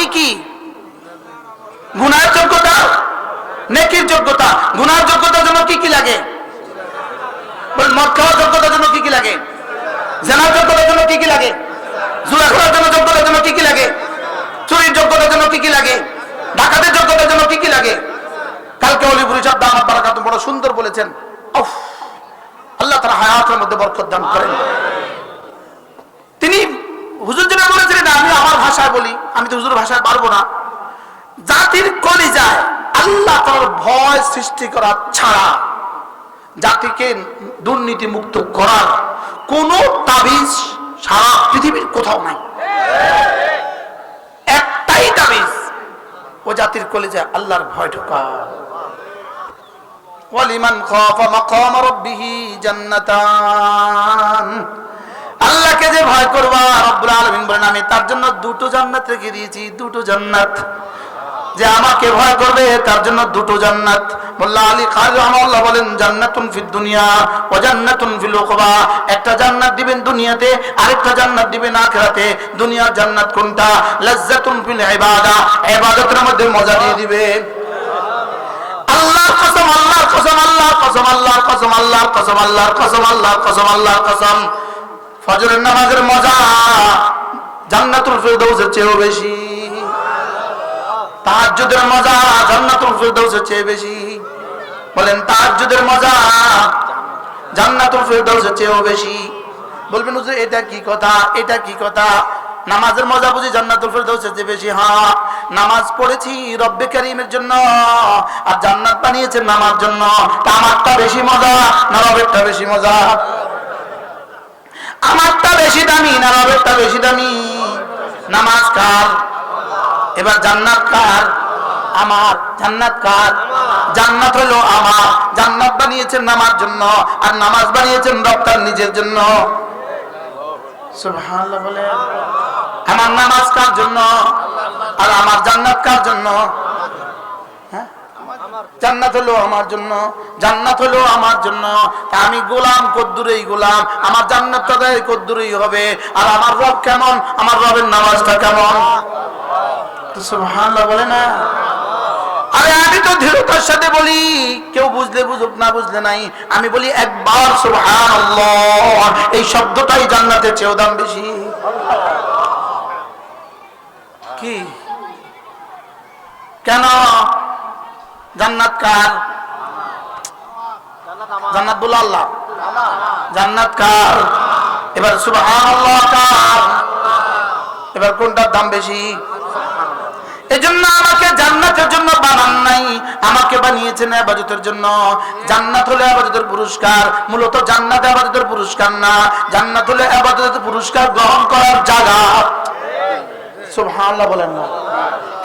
কি কি? গুনাহের যোগ্যতা, নেকির যোগ্যতা। গুনাহের যোগ্যতার জন্য কি কি লাগে? মদ খাওয়ার যোগ্যতার জন্য কি কি লাগে? জেনার যোগ্যতার জন্য কি কি লাগে? জুয়া খেলার জন্য যোগ্যতার জন্য কি কি লাগে? চুরির যোগ্যতার জন্য কি কি লাগে? ডাকাতের যোগ্যতার জন্য কি কি লাগে? কালকে অলিপুরি সাহেব দামাত বারাকাতুহু বড় সুন্দর বলেছেন। আল্লাহ তাআলা হায়াতের মধ্যে বরকত দান করেন। তিনি হুজুর যেটা বলেছিলেন, আমি আমার ভাষায় বলি, আমি তো হুজুর ভাষায় পারবো না। জাতির কলিজায় আল্লাহ তাআলার ভয় সৃষ্টি করা ছাড়া জাতিকে দুর্নীতি মুক্ত করার কোন তাবিজ সারা পৃথিবীর কোথাও নাই। একটাই তাবিজ, ও জাতির কলিজায় আল্লাহর ভয় ঢোকা। ওয়ালিমান খাফা মাকাম রাব্বিহি জান্নাতান, আল্লাহকে যে ভয় করবা, রব্বুল আলামিন বলেন আমি তার জন্য দুটো জান্নাত রেখে দিয়েছি, দুটো জান্নাত। যে আমাকে ভয় করবে তার জন্য দুটো জান্নাত। মোল্লা আলী খান রাহমাহুল্লাহ বলেন, জান্নাতুন ফিদ দুনিয়া ওয়া জান্নাতুন ফিল উকবা, একটা জান্নাত দিবেন দুনিয়াতে, আরেকটা জান্নাত দিবেন আখিরাতে। দুনিয়ার জান্নাত কোনটা? লাজ্জাতুন ফিল ইবাদা, ইবাদতের মধ্যে মজা দিয়ে দিবে। আল্লাহর কসম, আল্লাহর কসম, আল্লাহর কসম, আল্লাহর কসম, আল্লাহর কসম, আল্লাহর কসম, আল্লাহর কসম, আল্লাহর কসম, ফজরের নামাজের মজা জান্নাতুল ফিরদাউসের চেয়েও বেশি। তাহাজ্জুদের মজা জান্নাতুল ফিরদাউসের চেয়ে বেশি। বলেন তাহাজ্জুদের মজা জান্নাতুল ফিরদাউসের চেয়েও বেশি। বলবেন হুজুর এটা কি কথা, এটা কি কথা? নামাজের মজা বুঝি জান্নাতুল ফিরদাউসের চেয়ে বেশি? হ্যাঁ, নামাজ পড়েছি রব্বে কারীমের জন্য, আর জান্নাত বানিয়েছেন নামার জন্য। তা আমারটা বেশি মজা না রবেরটা বেশি মজা? আমারটা বেশি দামি না রবেরটা বেশি দামি? নামাজ কার? এবার জান্নাত কার? আমার। জান্নাত কার? জান্নাত হলো আমার। জান্নাত বানিয়েছেন নামার জন্য, আর নামাজ বানিয়েছেন রব তার নিজের জন্য। সুবহানাল্লাহ বলে। আমার নামাজ কার জন্য আর আমার জান্নাত কার জন্য? হ্যাঁ, জান্নাত হলো আমার জন্য, জান্নাত হলো আমার জন্য। তা আমি গোলাম কদ্দুরেই গোলাম, আমার জান্নাতটা কদ্দুরেই হবে। আর আমার রব কেমন, আমার রবের নামাজটা কেমন? সুবহানাল্লাহ বলে না? আরে আমি তো দৃঢ়তার সাথে বলি, কেউ বুঝলে বুঝুক, না বুঝলে নাই। আমি বলি একবার সুবহানাল্লাহ, এই শব্দটাই জান্নাতের চেয়েও দাম বেশি। কি? কেন? জান্নাত কার? জান্নাত বলো আল্লাহ। জান্নাত কার? এবার সুবহানাল্লাহ কার? এবার কোনটার দাম বেশি? এজন্য আমাকে জান্নাতের জন্য বানান নাই, আমাকে বানিয়েছেন ইবাদতের জন্য। জান্নাত হলো ইবাদতের পুরস্কার, মূলত জান্নাত ইবাদতের পুরস্কার না। জান্নাত হলো ইবাদতের পুরস্কার গ্রহণ করার জায়গা। সুবহানাল্লাহ বলেন না?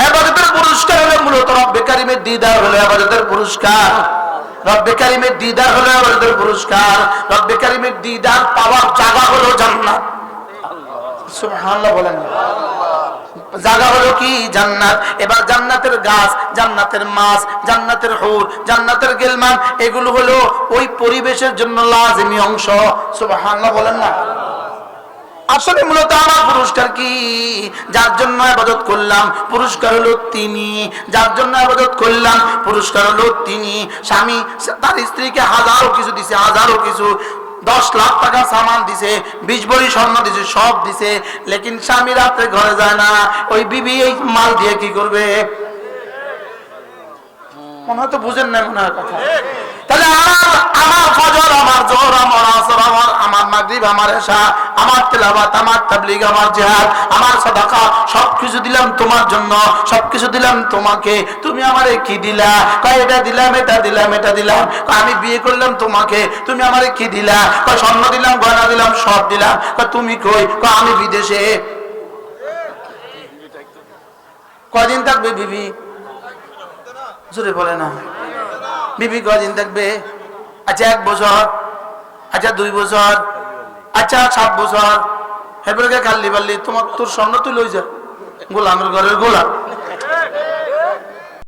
ইবাদতের পুরস্কার হলো মূলত রব্বে কারীমের দিদার, হলো ইবাদতের পুরস্কার। রব্বে কারীমের দিদার হলো ইবাদতের পুরস্কার। রব্বে কারীমের দিদার পাওয়ার জায়গা হলো জান্নাত। সুবহানাল্লাহ বলেন না? জায়গা হলো কি? জান্নাত। এবার জান্নাতের গাছ, জান্নাতের মাছ, জান্নাতের হুর, জান্নাতের গিলমান, এগুলো হলো ওই পরিবেশের জন্য লাজিমি অংশ। সুবহানাল্লাহ বলেন না? আসলে মূলত আমার পুরস্কার কি? যার জন্য ইবাদত করলাম পুরস্কার হলো তিনি। যার জন্য ইবাদত করলাম পুরস্কার হলো তিনি। স্বামী তার স্ত্রীকে হাজারো কিছু দিছে, হাজারো কিছু, 10 লাখ টাকা সামান দিছে, 20 ভরি স্বর্ণ দিছে, সব দিছে, লেকিন স্বামী রাত্রে ঘরে যায় না। ওই বিবি এই মাল দিয়ে কি করবে? মনে হয় তো বুঝেন না মনে হয় কথা। তাহলে আমার ফজর, আমার জোহর, আমার আসর, আমার মাগরিব, আমার ইশা, আমার তেলাওয়াত, আমার তাবলীগ, আমার জিহাদ, আমার সাদাকা, সবকিছু দিলাম তোমার জন্য, সবকিছু দিলাম তোমাকে। তুমি আমারে কি দিলা? কয় এটা দিলাম, এটা দিলাম, এটা দিলাম। কয় আমি বিয়ে করলাম তোমাকে, তুমি আমারে কি দিলা? কয় স্বর্ণ দিলাম, গয়না দিলাম, সব দিলাম। কয় তুমি কই? কয় আমি বিদেশে। কয়দিন থাকবে বিবি? জোরে বলে না। বিবি কয়দিন থাকবে? আচ্ছা 1 বছর, আচ্ছা 2 বছর, আচ্ছা 7 বছর। এরপরে কাল্লি বাল্লি তোমার তোর স্বর্ণ তুই লই যা, গোলামের ঘরের গোলাম।